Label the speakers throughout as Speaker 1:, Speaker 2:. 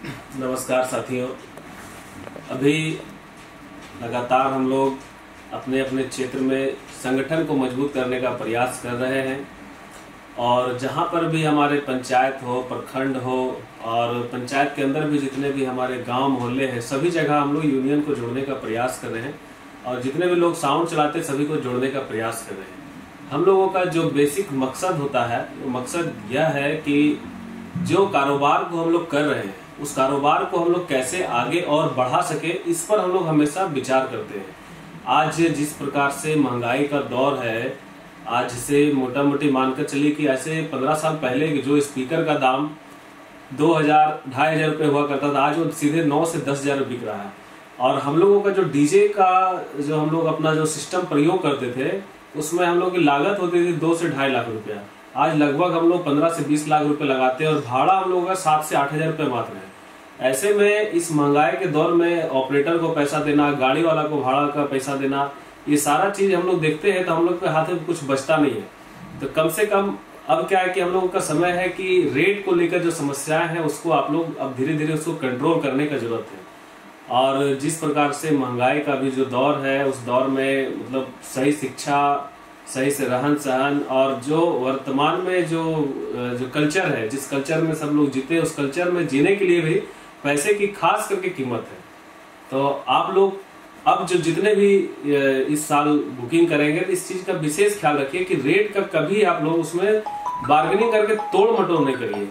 Speaker 1: नमस्कार साथियों। अभी लगातार हम लोग अपने अपने क्षेत्र में संगठन को मजबूत करने का प्रयास कर रहे हैं और जहां पर भी हमारे पंचायत हो, प्रखंड हो और पंचायत के अंदर भी जितने भी हमारे गांव मोहल्ले हैं, सभी जगह हम लोग यूनियन को जोड़ने का प्रयास कर रहे हैं और जितने भी लोग साउंड चलाते हैं सभी को जोड़ने का प्रयास कर रहे हैं। हम लोगों का जो बेसिक मकसद होता है वो मकसद यह है कि जो कारोबार को हम लोग कर रहे हैं उस कारोबार को हम लोग कैसे आगे और बढ़ा सके, इस पर हम लोग हमेशा विचार करते हैं। आज जिस प्रकार से महंगाई का दौर है, आज से मोटा मोटी मानकर चलिए कि ऐसे 15 साल पहले जो स्पीकर का दाम 2000-2500 रुपये हुआ करता था, आज वो सीधे 9 से 10,000 बिक रहा है। और हम लोगों का जो डीजे का जो हम लोग अपना जो सिस्टम प्रयोग करते थे उसमें हम लोग की लागत होती थी 2 से 2.5 लाख रुपया। आज लगभग हम लोग 15 से 20 लाख रुपए लगाते हैं और भाड़ा हम लोगों का 7 से 8,000 रुपये मात्र है। ऐसे में इस महंगाई के दौर में ऑपरेटर को पैसा देना, गाड़ी वाला को भाड़ा का पैसा देना, ये सारा चीज हम लोग देखते हैं तो हम लोग के हाथ में कुछ बचता नहीं है। तो कम से कम अब क्या है कि हम लोगों का समय है कि रेट को लेकर जो समस्याएं हैं उसको आप लोग अब धीरे धीरे उसको कंट्रोल करने का जरूरत है। और जिस प्रकार से महंगाई का भी जो दौर है उस दौर में मतलब सही शिक्षा, सही से रहन सहन और जो वर्तमान में जो कल्चर है, जिस कल्चर में सब लोग जीते उस कल्चर में जीने के लिए भी पैसे की खास करके कीमत है। तो आप लोग अब जो जितने भी इस साल बुकिंग करेंगे तो इस चीज का विशेष ख्याल रखिए कि रेट का कभी आप लोग उसमें बार्गेनिंग करके तोड़ मटोड़ नहीं करिए।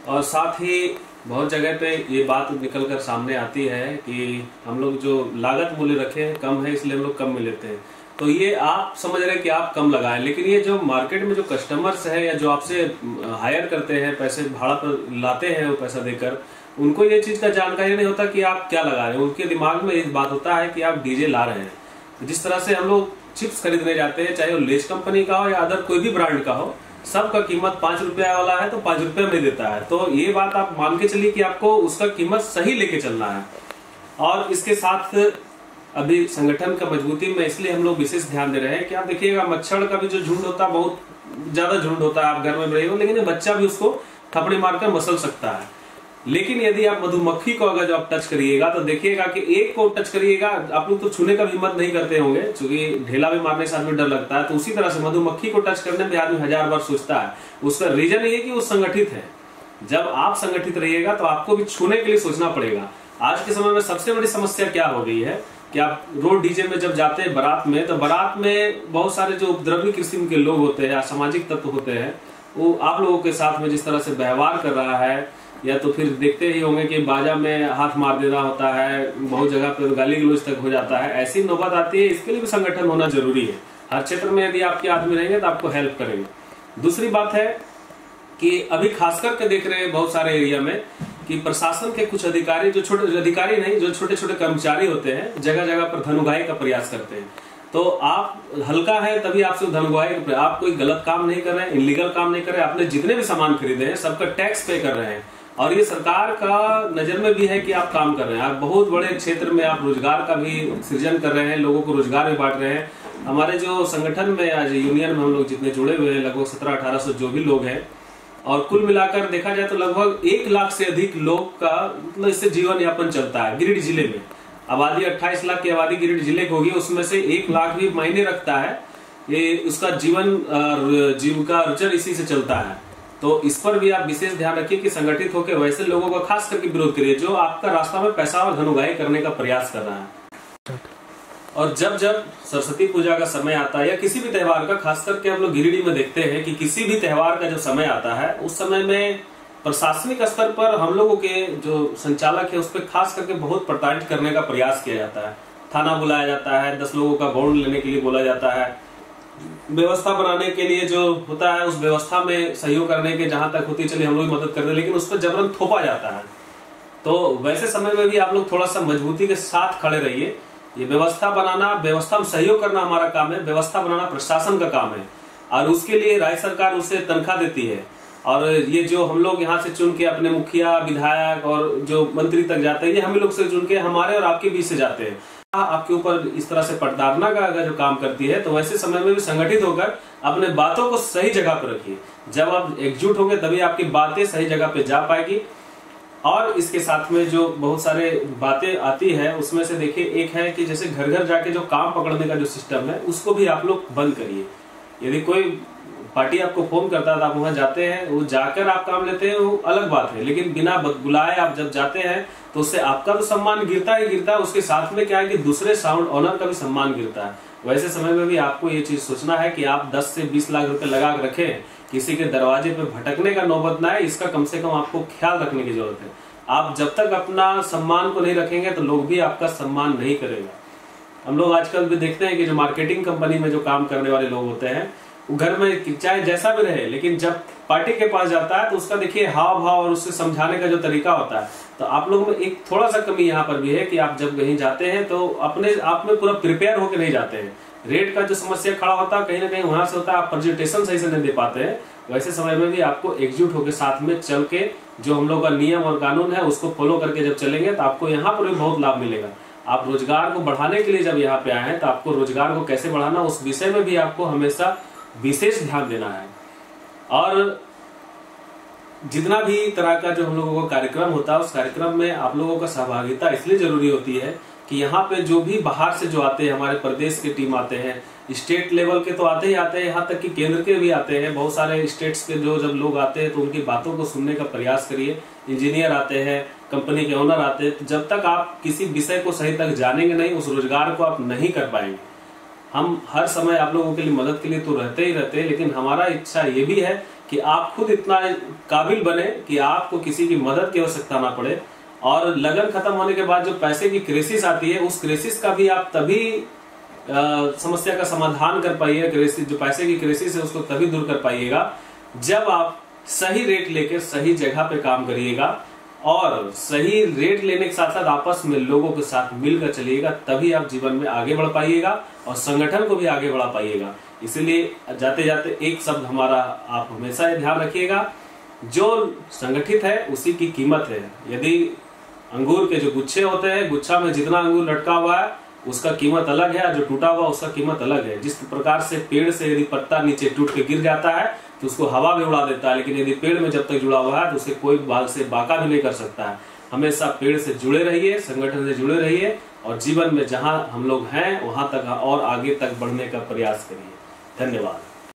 Speaker 1: और साथ ही बहुत जगह पे ये बात निकल कर सामने आती है कि हम लोग जो लागत मूल्य रखे कम है इसलिए हम लोग कम में लेते हैं। तो ये आप समझ रहे हैं कि आप कम लगाएं, लेकिन ये जो मार्केट में जो कस्टमर्स है या जो आपसे हायर करते हैं, पैसे भाड़ा पर लाते हैं वो पैसा देकर, उनको ये चीज का जानकारी नहीं होता कि आप क्या लगा रहे हैं। उनके दिमाग में एक बात होता है कि आप डीजे ला रहे हैं। तो जिस तरह से हम लोग चिप्स खरीदने जाते हैं, चाहे वो लेज कंपनी का हो या अदर कोई भी ब्रांड का हो, सबका कीमत 5 रुपया वाला है तो 5 रुपये में देता है। तो ये बात आप मान के चलिए कि आपको उसका कीमत सही लेके चलना है। और इसके साथ अभी संगठन का मजबूती में इसलिए हम लोग विशेष ध्यान दे रहे हैं कि आप देखिएगा मच्छर का भी जो झुंड होता है बहुत ज्यादा झुंड होता है, आप घर में रहे हो, लेकिन बच्चा भी उसको थपड़ी मारकर मसल सकता है। लेकिन यदि आप मधुमक्खी को अगर जो आप टच करिएगा तो देखिएगा कि एक को टच करिएगा, आप लोग तो छूने का भी हिम्मत नहीं करते होंगे क्योंकि ढेला भी मारने से आदमी डर लगता है। तो उसी तरह से मधुमक्खी को टच करने में आदमी 1000 बार सोचता है। उसका रीजन ये है कि वो संगठित है। जब आप संगठित रहिएगा तो आपको भी छूने के लिए सोचना पड़ेगा। आज के समय में सबसे बड़ी समस्या क्या हो गई है कि आप रोड डीजे में जब जाते हैं बारात में, तो बारात में बहुत सारे जो उपद्रवी किस्म के लोग होते हैं, असामाजिक तत्व होते हैं, वो आप लोगों के साथ में जिस तरह से व्यवहार कर रहा है, या तो फिर देखते ही होंगे कि बाजा में हाथ मार देना होता है, बहुत जगह पर गाली गलौज तक हो जाता है। ऐसी नौबत आती है, इसके लिए भी संगठन होना जरूरी है। हर क्षेत्र में यदि आपके आदमी रहेंगे तो आपको हेल्प करेंगे। दूसरी बात है कि अभी खास करके देख रहे हैं बहुत सारे एरिया में कि प्रशासन के कुछ अधिकारी, जो छोटे अधिकारी नहीं, जो छोटे छोटे कर्मचारी होते हैं, जगह जगह पर धनुगाही का प्रयास करते हैं। तो आप हल्का है तभी आपसे धनुगाही, आप कोई गलत काम नहीं कर रहे हैं, इलीगल काम नहीं कर रहे हैं, आपने जितने भी सामान खरीदे हैं सबका टैक्स पे कर रहे हैं और ये सरकार का नजर में भी है कि आप काम कर रहे हैं। आप बहुत बड़े क्षेत्र में आप रोजगार का भी सृजन कर रहे हैं, लोगों को रोजगार भी बांट रहे हैं। हमारे जो संगठन में आज यूनियन में हम लोग जितने जुड़े हुए हैं, लगभग 1700-1800 जो भी लोग हैं, और कुल मिलाकर देखा जाए तो लगभग 1 लाख से अधिक लोग का मतलब इससे जीवन यापन चलता है। गिरिडीह जिले में आबादी 28 लाख की आबादी गिरिडीह जिले की होगी, उसमें से 1 लाख भी मायने रखता है। ये उसका जीविका अर्जन इसी से चलता है। तो इस पर भी आप विशेष ध्यान रखिए कि संगठित होकर वैसे लोगों का खास करके विरोध करिए जो आपका रास्ता में पैसा और धनुगाही करने का प्रयास कर रहा है। और जब जब सरस्वती पूजा का समय आता है या किसी भी त्योहार का, खास करके हम लोग गिरिडीह में देखते हैं कि किसी भी त्योहार का जो समय आता है उस समय में प्रशासनिक स्तर पर हम लोगों के जो संचालक है उस पर खास करके बहुत प्रताड़ित करने का प्रयास किया जाता है। थाना बुलाया जाता है, 10 लोगों का बॉन्ड लेने के लिए बोला जाता है, व्यवस्था बनाने के लिए जो होता है उस व्यवस्था में सहयोग करने के जहां तक होती चलिए हम लोग मदद करते हैं, लेकिन उस पर जबरन थोपा जाता है। तो वैसे समय में भी आप लोग थोड़ा सा मजबूती के साथ खड़े रहिए। ये व्यवस्था बनाना, व्यवस्था में सहयोग करना हमारा काम है, व्यवस्था बनाना प्रशासन का काम है और उसके लिए राज्य सरकार उसे तनख्वाह देती है। और ये जो हम लोग यहाँ से चुन के अपने मुखिया, विधायक और जो मंत्री तक जाते हैं, ये हम लोग से चुन के हमारे और आपके बीच से जाते हैं। आपके ऊपर इस तरह से प्रताड़ना का अगर जो काम करती है तो वैसे समय में भी संगठित होकर अपने बातों को सही जगह पर रखिए। जब आप एकजुट होंगे तभी आपकी बातें सही जगह पे जा पाएगी। और इसके साथ में जो बहुत सारे बातें आती है उसमें से देखिए, एक है कि जैसे घर घर जाके जो काम पकड़ने का जो सिस्टम है उसको भी आप लोग बंद करिए। यदि कोई पार्टी आपको फोन करता है तो आप वहां जाते हैं, वो जाकर आप काम लेते हैं, वो अलग बात है, लेकिन बिना बुलाए आप जब जाते हैं तो उससे आपका तो सम्मान गिरता ही गिरता है, उसके साथ में क्या है कि दूसरे साउंड ऑनर का भी सम्मान गिरता है। वैसे समय में भी आपको ये चीज सोचना है कि आप 10 से 20 लाख रुपए लगा कर रखें, किसी के दरवाजे पे भटकने का नौबत ना है, इसका कम से कम आपको ख्याल रखने की जरूरत है। आप जब तक अपना सम्मान को नहीं रखेंगे तो लोग भी आपका सम्मान नहीं करेगा। हम लोग आजकल भी देखते हैं कि जो मार्केटिंग कंपनी में जो काम करने वाले लोग होते हैं, वो घर में चाहे जैसा भी रहे, लेकिन जब पार्टी के पास जाता है तो उसका देखिए हाव भाव और उससे समझाने का जो तरीका होता है। तो आप लोग में एक थोड़ा सा कमी यहाँ पर भी है कि आप जब कहीं जाते हैं तो अपने आप में पूरा प्रिपेयर होकर नहीं जाते हैं। रेट का जो समस्या खड़ा होता है कहीं ना कहीं वहां से होता है, आप प्रेजेंटेशन सही से नहीं दे पाते हैं। वैसे समय में भी आपको एकजुट होकर साथ में चल के जो हम लोग का नियम और कानून है उसको फॉलो करके जब चलेंगे तो आपको यहाँ पर भी बहुत लाभ मिलेगा। आप रोजगार को बढ़ाने के लिए जब यहाँ पे आए हैं तो आपको रोजगार को कैसे बढ़ाना उस विषय में भी आपको हमेशा विशेष ध्यान देना है। और जितना भी तरह का जो हम लोगों का कार्यक्रम होता है उस कार्यक्रम में आप लोगों का सहभागिता इसलिए जरूरी होती है कि यहाँ पे जो भी बाहर से जो आते हैं, हमारे प्रदेश के टीम आते हैं, स्टेट लेवल के तो आते ही आते हैं, यहाँ तक कि केंद्र के भी आते हैं। बहुत सारे स्टेट्स के जो जब लोग आते हैं तो उनकी बातों को सुनने का प्रयास करिए। इंजीनियर आते हैं, कंपनी के ओनर आते हैं, तो जब तक आप किसी विषय को सही तक जानेंगे नहीं, उस रोजगार को आप नहीं कर पाएंगे। हम हर समय आप लोगों के लिए मदद के लिए तो रहते ही रहते हैं, लेकिन हमारा इच्छा ये भी है कि आप खुद इतना काबिल बने कि आपको किसी की मदद की आवश्यकता ना पड़े। और लगन खत्म होने के बाद जो पैसे की क्राइसिस आती है, उस क्राइसिस का भी आप तभी समस्या का समाधान कर पाइएगा। क्राइसिस जो पैसे की क्राइसिस है उसको तभी दूर कर पाइएगा जब आप सही रेट लेकर सही जगह पे काम करिएगा, और सही रेट लेने के साथ साथ आपस में लोगों के साथ मिलकर चलिएगा, तभी आप जीवन में आगे बढ़ पाइएगा और संगठन को भी आगे बढ़ा पाइएगा। इसीलिए जाते जाते एक शब्द हमारा आप हमेशा ये ध्यान रखिएगा, जो संगठित है उसी की कीमत है। यदि अंगूर के जो गुच्छे होते हैं, गुच्छा में जितना अंगूर लटका हुआ है उसका कीमत अलग है, जो टूटा हुआ उसका कीमत अलग है। जिस प्रकार से पेड़ से यदि पत्ता नीचे टूट के गिर जाता है तो उसको हवा भी उड़ा देता है, लेकिन यदि पेड़ में जब तक जुड़ा हुआ है तो उसे कोई बाल से बाका भी नहीं कर सकता है। हमेशा पेड़ से जुड़े रहिए, संगठन से जुड़े रहिए, और जीवन में जहां हम लोग हैं वहां तक और आगे तक बढ़ने का प्रयास करिए। धन्यवाद।